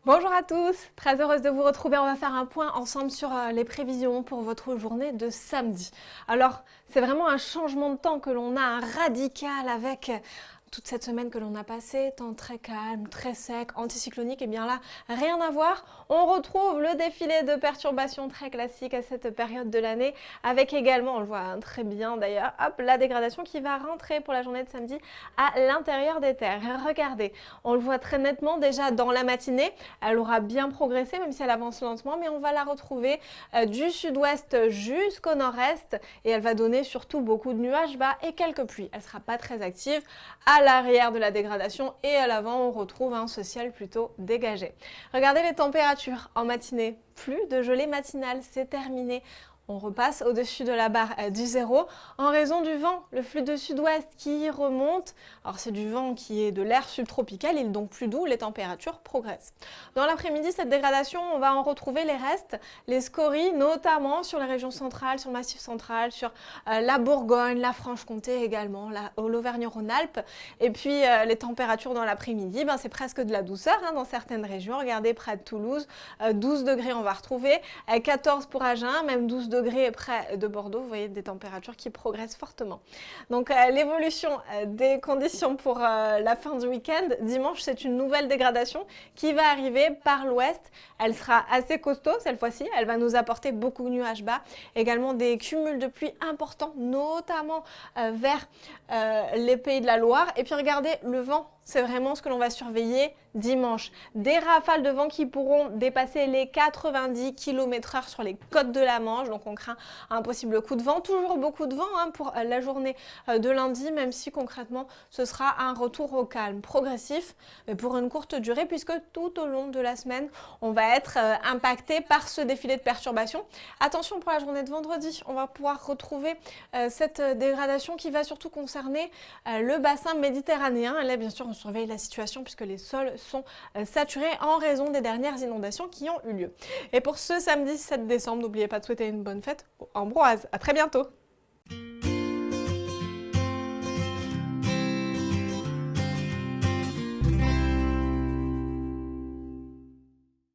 Bonjour à tous, très heureuse de vous retrouver. On va faire un point ensemble sur les prévisions pour votre journée de samedi. Alors, c'est vraiment un changement de temps que l'on a, un radical avec toute cette semaine que l'on a passée, temps très calme, très sec, anticyclonique, et bien là, rien à voir. On retrouve le défilé de perturbations très classique à cette période de l'année, avec également, on le voit très bien d'ailleurs, hop, la dégradation qui va rentrer pour la journée de samedi à l'intérieur des terres. Et regardez, on le voit très nettement déjà dans la matinée, elle aura bien progressé, même si elle avance lentement, mais on va la retrouver du sud-ouest jusqu'au nord-est, et elle va donner surtout beaucoup de nuages bas et quelques pluies. Elle ne sera pas très active. À l'arrière de la dégradation et à l'avant, on retrouve ce ciel plutôt dégagé. Regardez les températures en matinée. Plus de gelée matinale, c'est terminé. On repasse au-dessus de la barre du zéro en raison du vent, le flux de sud-ouest qui remonte. Alors c'est du vent qui est de l'air subtropical, il est donc plus doux, les températures progressent. Dans l'après-midi, cette dégradation, on va en retrouver les restes, les scories, notamment sur les régions centrales, sur le massif central, sur la Bourgogne, la Franche-Comté également, l'Auvergne-Rhône-Alpes. Et puis les températures dans l'après-midi, c'est presque de la douceur dans certaines régions. Regardez près de Toulouse, 12 degrés on va retrouver, 14 pour Agen, même 12 degrés près de Bordeaux, vous voyez des températures qui progressent fortement. Donc l'évolution des conditions pour la fin du week-end, dimanche c'est une nouvelle dégradation qui va arriver par l'ouest. Elle sera assez costaud cette fois-ci, elle va nous apporter beaucoup de nuages bas, également des cumuls de pluie importants, notamment vers les pays de la Loire. Et puis regardez le vent, c'est vraiment ce que l'on va surveiller dimanche. Des rafales de vent qui pourront dépasser les 90 km/h sur les côtes de la Manche. Donc on craint un possible coup de vent. Toujours beaucoup de vent pour la journée de lundi, même si concrètement ce sera un retour au calme progressif, mais pour une courte durée, puisque tout au long de la semaine, on va être impacté par ce défilé de perturbations. Attention pour la journée de vendredi, on va pouvoir retrouver cette dégradation qui va surtout concerner le bassin méditerranéen. Et là, bien sûr, on surveille la situation puisque les sols sont saturés en raison des dernières inondations qui ont eu lieu. Et pour ce samedi 7 décembre, n'oubliez pas de souhaiter une bonne fête aux Ambroises. À très bientôt.